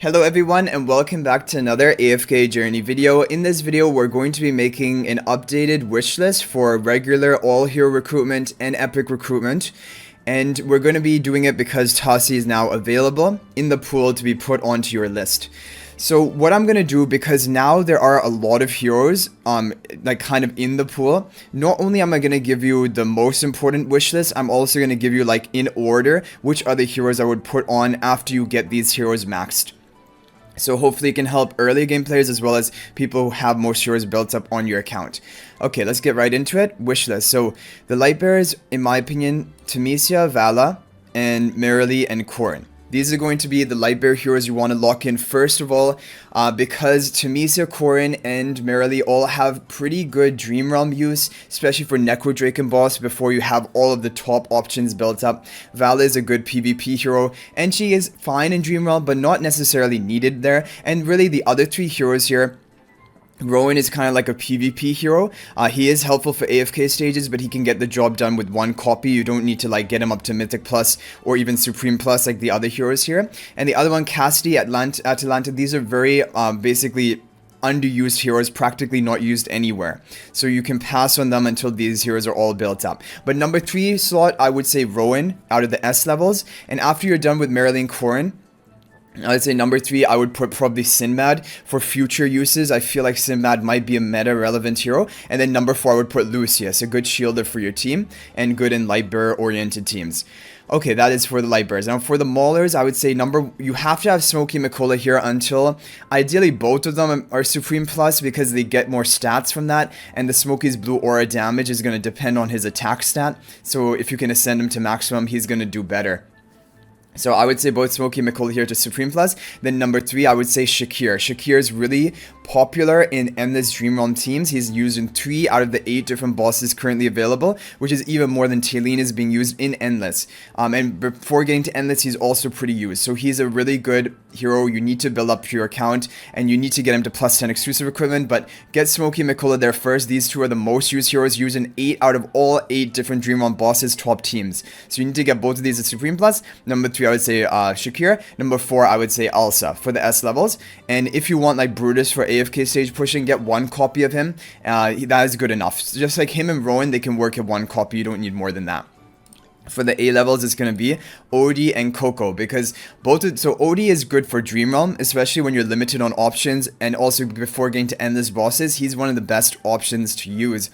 Hello everyone and welcome back to another AFK journey video. In this video we're going to be making an updated wish list for regular all hero recruitment and epic recruitment. And we're going to be doing it because Tasi is now available in the pool to be put onto your list. So what I'm going to do, because now there are a lot of heroes like kind of in the pool, not only am I going to give you the most important wish list, I'm also going to give you like in order which other heroes I would put on after you get these heroes maxed. So hopefully it can help early game players as well as people who have most heroes built up on your account. Okay, let's get right into it. Wishlist. So the light bearers, in my opinion, Tamesia, Vala, and Merrily and Corrin. These are going to be the light bearer heroes you want to lock in first of all, because Tamesia, Corrin, and Merrily all have pretty good Dream Realm use, especially for Necro Draken boss before you have all of the top options built up. Vala is a good PvP hero, and she is fine in Dream Realm, but not necessarily needed there. And really the other three heroes here, Rowan is kind of like a PvP hero. He is helpful for AFK stages, but he can get the job done with one copy. You don't need to like get him up to Mythic Plus or even Supreme Plus like the other heroes here. And the other one, Cassidy, Atalanta, these are very basically underused heroes, practically not used anywhere. So you can pass on them until these heroes are all built up. But number 3 slot, I would say Rowan out of the S levels. And after you're done with Merrily and Corrin, I'd say number 3, I would put probably Sinbad for future uses. I feel like Sinbad might be a meta-relevant hero. And then number 4, I would put Lucius, a good shielder for your team and good in light bearer-oriented teams. Okay, that is for the light bearers. Now for the maulers, I would say you have to have Smokey Mikola here until ideally both of them are Supreme Plus because they get more stats from that. And the Smokey's blue aura damage is going to depend on his attack stat. So if you can ascend him to maximum, he's going to do better. So I would say both Smokey and Mikola here to Supreme Plus. Then number 3, I would say Shakir. Shakir is really popular in Endless Dream Realm teams. He's used in 3 out of the 8 different bosses currently available, which is even more than Talene is being used in Endless. And before getting to Endless, he's also pretty used. So he's a really good hero. You need to build up your account, and you need to get him to plus 10 exclusive equipment, but get Smokey and Mikola there first. These two are the most used heroes, used in 8 out of all 8 different Dream Realm bosses top teams. So you need to get both of these at Supreme Plus. Number 3, I would say Shakir. Number 4, I would say Elsa for the S levels. And if you want like Brutus for AFK stage pushing, get 1 copy of him. That is good enough. So just like him and Rowan, they can work at 1 copy. You don't need more than that. For the A levels, it's going to be Odie and Coco, because so Odie is good for Dream Realm, especially when you're limited on options, and also before getting to endless bosses, he's one of the best options to use.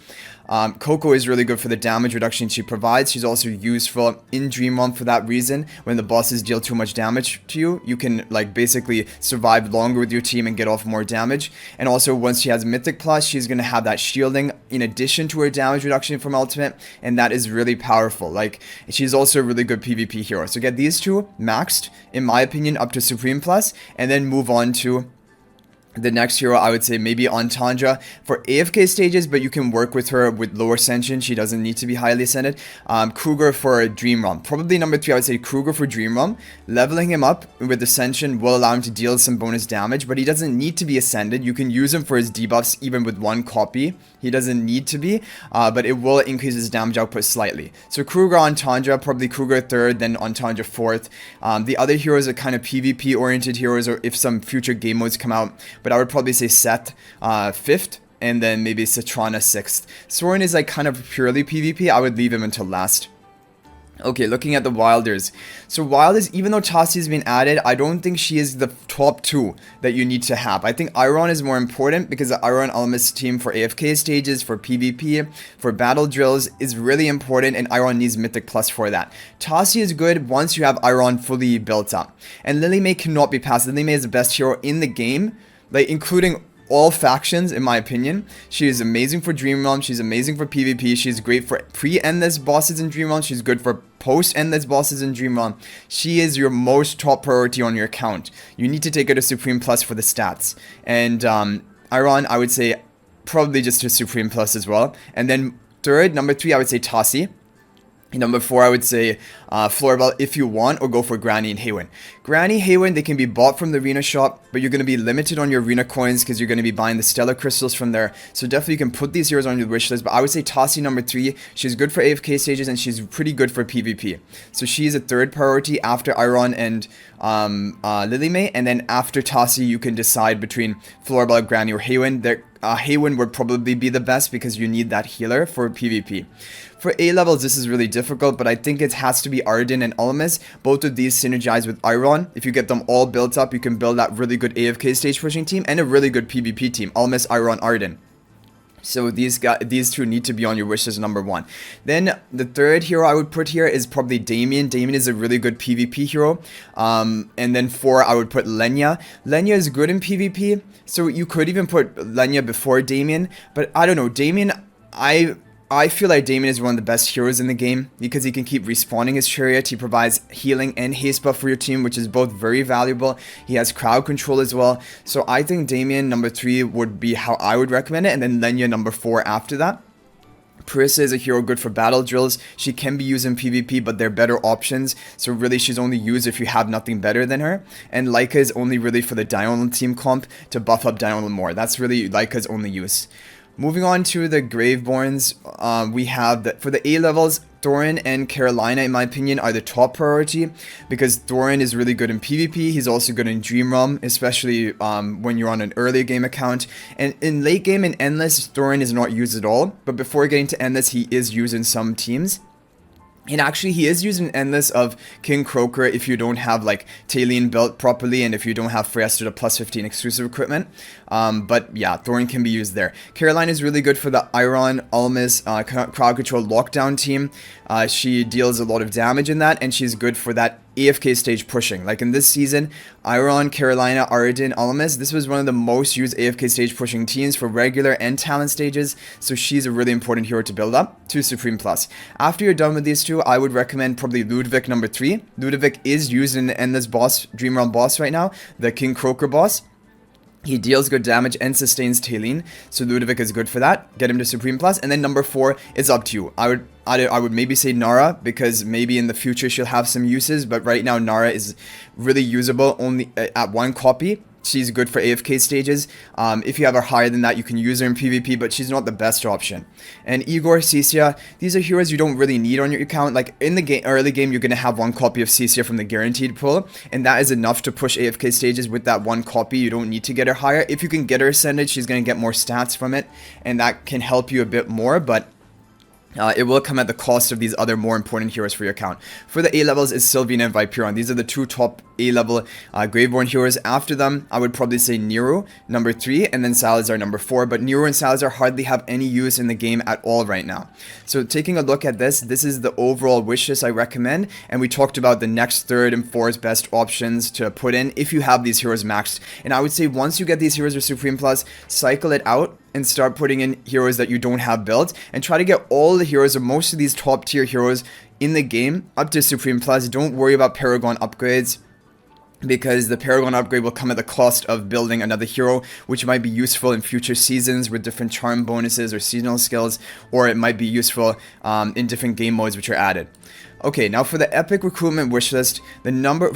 Coco is really good for the damage reduction she provides. She's also useful in Dream Realm for that reason. When the bosses deal too much damage to you, you can like basically survive longer with your team and get off more damage. And also once she has Mythic Plus, she's going to have that shielding in addition to her damage reduction from Ultimate, and that is really powerful. Like, she's also a really good PvP hero. So get these two maxed, in my opinion, up to Supreme Plus, and then move on to the next hero. I would say maybe Antandra for AFK stages, but you can work with her with lower ascension. She doesn't need to be highly ascended. Kruger for Dream Realm. Probably number 3, I would say Kruger for Dream Realm. Leveling him up with ascension will allow him to deal some bonus damage, but he doesn't need to be ascended. You can use him for his debuffs even with 1 copy. He doesn't need to be, but it will increase his damage output slightly. So Kruger, Antandra, probably Kruger 3rd, then Antandra 4th. The other heroes are kind of PvP oriented heroes, or if some future game modes come out. But I would probably say Seth 5th, and then maybe Citrana 6th. Soren is like kind of purely PvP. I would leave him until last. Okay, looking at the Wilders. So Wilders, even though Tasi has been added, I don't think she is the top 2 that you need to have. I think Eironn is more important because the Eironn Almas team for AFK stages, for PvP, for battle drills is really important, and Eironn needs Mythic Plus for that. Tasi is good once you have Eironn fully built up. And Lily May cannot be passed. Lily May is the best hero in the game, like including all factions, in my opinion. She is amazing for Dream Realm. She's amazing for PvP. She's great for pre-endless bosses in Dream Realm. She's good for post-endless bosses in Dream Realm. She is your most top priority on your account. You need to take her to Supreme Plus for the stats. And Eironn, I would say probably just to Supreme Plus as well. And then 3rd, number 3, I would say Tasi. Number 4, I would say Floorball if you want, or go for Granny and Haywin. Granny, Haywin, they can be bought from the arena shop, but you're going to be limited on your arena coins because you're going to be buying the stellar crystals from there. So definitely you can put these heroes on your wish list, but I would say Tasi number 3. She's good for AFK stages and she's pretty good for PvP. So she's a third priority after Eironn and Lily May, and then after Tasi you can decide between Floorball, Granny, or Haywin. Haywin would probably be the best because you need that healer for PvP. For A levels, this is really difficult, but I think it has to be Arden and Ulmis. Both of these synergize with Eironn. If you get them all built up, you can build that really good AFK stage pushing team and a really good PvP team. Ulmis, Eironn, Arden. So these two need to be on your wish list number 1. Then the third hero I would put here is probably Damien. Damien is a really good PvP hero. And then 4, I would put Lenya. Lenya is good in PvP, so you could even put Lenya before Damien. But I don't know, Damien, I feel like Damien is one of the best heroes in the game because he can keep respawning his chariot. He provides healing and haste buff for your team, which is both very valuable. He has crowd control as well. So I think Damien number 3 would be how I would recommend it, and then Lenya number 4 after that. Parissa is a hero good for battle drills. She can be used in PvP, but they're better options. So really, she's only used if you have nothing better than her. And Leica is only really for the Diurnal team comp to buff up Diurnal more. That's really Leica's only use. Moving on to the Graveborns, we have for the A levels, Thorin and Carolina, in my opinion, are the top priority because Thorin is really good in PvP. He's also good in Dream Realm, especially when you're on an early game account. And in late game and Endless, Thorin is not used at all. But before getting to Endless, he is used in some teams. And actually, he is using Endless of King Croaker if you don't have, like, Talene built properly and if you don't have Fiesta to plus 15 exclusive equipment. But, yeah, Thorin can be used there. Caroline is really good for the Eironn, Ulmis, crowd control lockdown team. She deals a lot of damage in that, and she's good for that AFK stage pushing. Like in this season, Eironn, Carolina, Arden, Ulmis, this was one of the most used AFK stage pushing teams for regular and talent stages, so she's a really important hero to build up to Supreme Plus. After you're done with these two, I would recommend probably Ludwig number 3. Ludwig is used in the Endless boss, Dream Realm boss right now, the King Croaker boss. He deals good damage and sustains Talene, so Ludwig is good for that. Get him to Supreme Plus. And then number 4 is up to you. I would maybe say Nara, because maybe in the future she'll have some uses, but right now Nara is really usable only at 1 copy. She's good for AFK stages. If you have her higher than that, you can use her in PvP, but she's not the best option. And Igor, Cisia, these are heroes you don't really need on your account. Like in the early game, you're going to have 1 copy of Cisia from the guaranteed pool, and that is enough to push AFK stages with that 1 copy. You don't need to get her higher. If you can get her ascended, she's going to get more stats from it, and that can help you a bit more, but it will come at the cost of these other more important heroes for your account. For the A levels is Sylvina and Viperon. These are the 2 top A level Graveborn heroes. After them, I would probably say Nero, number 3, and then Salazar, number 4. But Nero and Salazar hardly have any use in the game at all right now. So taking a look at this is the overall wish list I recommend. And we talked about the next 3rd and 4th best options to put in if you have these heroes maxed. And I would say once you get these heroes with Supreme Plus, cycle it out and start putting in heroes that you don't have built, and try to get all the heroes or most of these top tier heroes in the game up to Supreme Plus. Don't worry about Paragon upgrades, because the Paragon upgrade will come at the cost of building another hero, which might be useful in future seasons with different charm bonuses or seasonal skills, or it might be useful in different game modes which are added. Okay, now for the epic recruitment wishlist,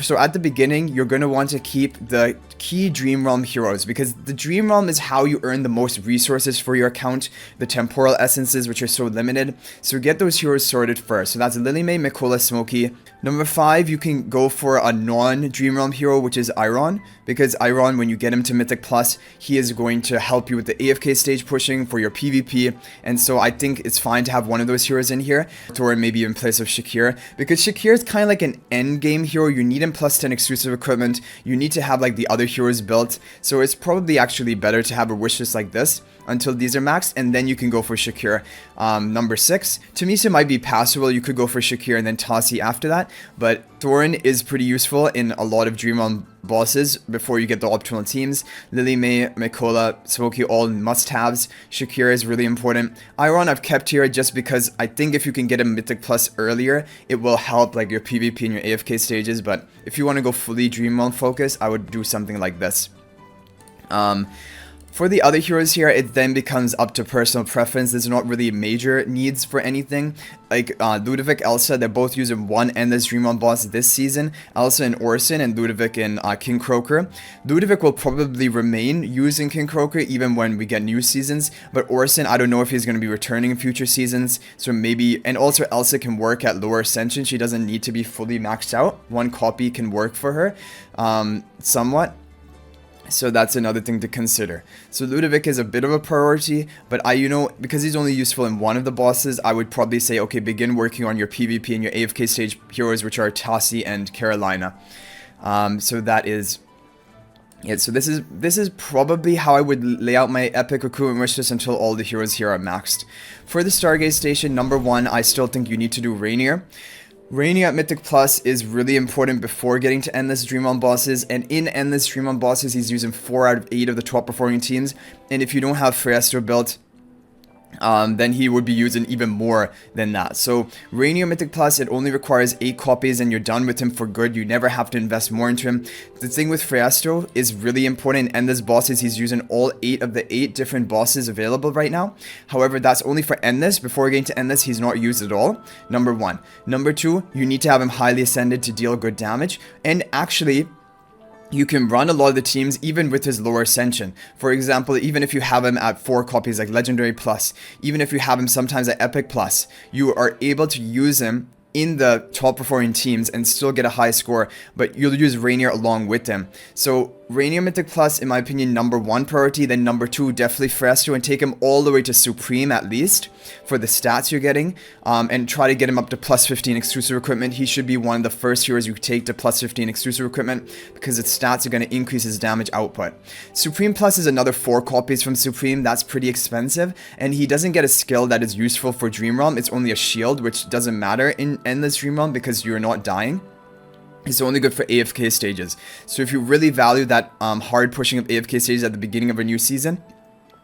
so at the beginning, you're going to want to keep the key Dream Realm heroes, because the Dream Realm is how you earn the most resources for your account, the temporal essences, which are so limited. So get those heroes sorted first. So that's Lily May, Mikola, Smokey. Number 5, you can go for a non-Dream Realm hero, which is Eironn, because Eironn, when you get him to Mythic Plus, he is going to help you with the AFK stage pushing for your PvP, and so I think it's fine to have one of those heroes in here, or maybe in place of Shakir, because Shakir is kind of like an end game hero. You need him plus 10 exclusive equipment, you need to have like the other heroes built, so it's probably actually better to have a wishlist like this until these are maxed, and then you can go for Shakir. Number 6, Tamisa might be passable. You could go for Shakir and then Tasi after that, but Thorin is pretty useful in a lot of Dream Realm bosses before you get the optimal teams. Lily May, Mikola, Smokey, all must-haves. Shakir is really important. Eironn I've kept here just because I think if you can get a Mythic Plus earlier, it will help like your PvP and your AFK stages, but if you want to go fully Dream Realm focus, I would do something like this. For the other heroes here, it then becomes up to personal preference. There's not really major needs for anything. Like Ludovic, Elsa, they're both using one Endless Dream Realm boss this season. Elsa and Orson, and Ludovic and King Croaker. Ludovic will probably remain using King Croaker even when we get new seasons. But Orson, I don't know if he's going to be returning in future seasons. So maybe, and also Elsa can work at lower ascension. She doesn't need to be fully maxed out. One copy can work for her somewhat. So that's another thing to consider. So Ludovic is a bit of a priority, but because he's only useful in one of the bosses, I would probably say, okay, begin working on your PvP and your AFK stage heroes, which are Tasi and Carolina. So that is it. So this is probably how I would lay out my epic recruitment wishlist until all the heroes here are maxed. For the Stargaze Station, number 1, I still think you need to do Rainier. Rainier at Mythic Plus is really important before getting to Endless Dream Realm bosses, and in Endless Dream Realm bosses, he's using 4 out of 8 of the top performing teams, and if you don't have Freestro built, then he would be using even more than that. So Rainier Mythic Plus, it only requires 8 copies and you're done with him for good. You never have to invest more into him. The thing with Freestro is really important. Endless bosses, he's using all 8 of the 8 different bosses available right now. However, that's only for Endless. Before getting to Endless, he's not used at all. Number 1. Number 2, you need to have him highly ascended to deal good damage. And actually, you can run a lot of the teams even with his lower ascension. For example, even if you have him at 4 copies like Legendary Plus, even if you have him sometimes at Epic Plus, you are able to use him in the top performing teams and still get a high score, but you'll use Rainier along with them. So Rainier Mythic Plus, in my opinion, number 1 priority, then number 2, definitely Freestro, and take him all the way to Supreme at least for the stats you're getting, and try to get him up to plus 15 exclusive equipment. He should be one of the first heroes you take to plus 15 exclusive equipment because its stats are going to increase his damage output. Supreme Plus is another 4 copies from Supreme. That's pretty expensive, and he doesn't get a skill that is useful for Dream Realm. It's only a shield, which doesn't matter in Endless Dream Realm because you're not dying. It's only good for AFK stages. So if you really value that hard pushing of AFK stages at the beginning of a new season,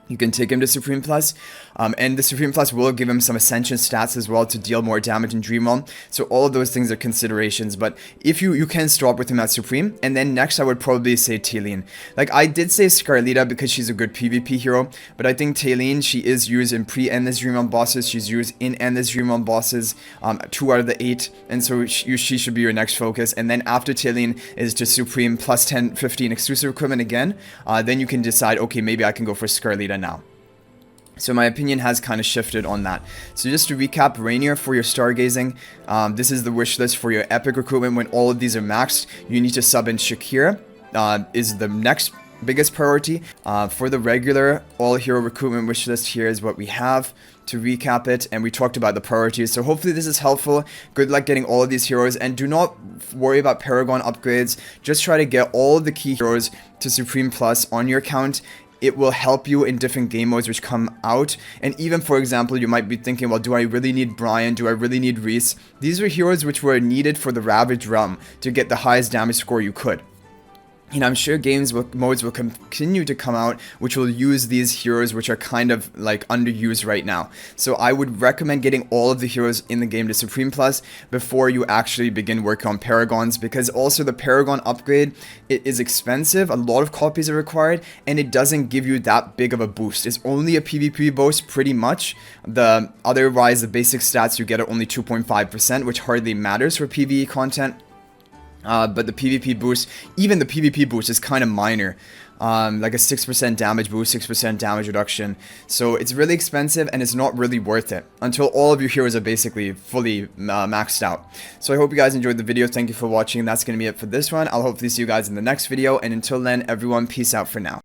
you can take him to Supreme Plus, and the Supreme Plus will give him some Ascension stats as well to deal more damage in Dream Realm. So all of those things are considerations, but if you can stop with him at Supreme, and then next I would probably say Taylene. Like I did say Scarlita because she's a good PvP hero, but I think Taylene, she is used in pre-Endless Dream Realm bosses, she's used in Endless Dream Realm bosses, 2 out of the 8, and so she should be your next focus. And then after Taylene is to Supreme plus 10, 15 exclusive equipment again, then you can decide, okay, maybe I can go for Scarlita now. So my opinion has kind of shifted on that. So just to recap, Rainier for your stargazing, this is the wish list for your epic recruitment. When all of these are maxed, you need to sub in Shakira, is the next biggest priority. For the regular all hero recruitment wish list, here is what we have to recap it, and we talked about the priorities. So hopefully this is helpful. Good luck getting all of these heroes, and do not worry about Paragon upgrades. Just try to get all of the key heroes to Supreme Plus on your account. It will help you in different game modes which come out. And even, for example, you might be thinking, well, do I really need Brian? Do I really need Reese? These were heroes which were needed for the Ravage Realm to get the highest damage score you could. And I'm sure modes will continue to come out which will use these heroes which are kind of like underused right now. So I would recommend getting all of the heroes in the game to Supreme Plus before you actually begin working on Paragons, because also the Paragon upgrade, it is expensive, a lot of copies are required, and it doesn't give you that big of a boost. It's only a PvP boost pretty much. Otherwise the basic stats you get are only 2.5%, which hardly matters for PvE content. But the PvP boost, even the PvP boost is kind of minor, like a 6% damage boost, 6% damage reduction. So it's really expensive and it's not really worth it until all of your heroes are basically fully maxed out. So I hope you guys enjoyed the video. Thank you for watching. That's going to be it for this one. I'll hopefully see you guys in the next video. And until then, everyone, peace out for now.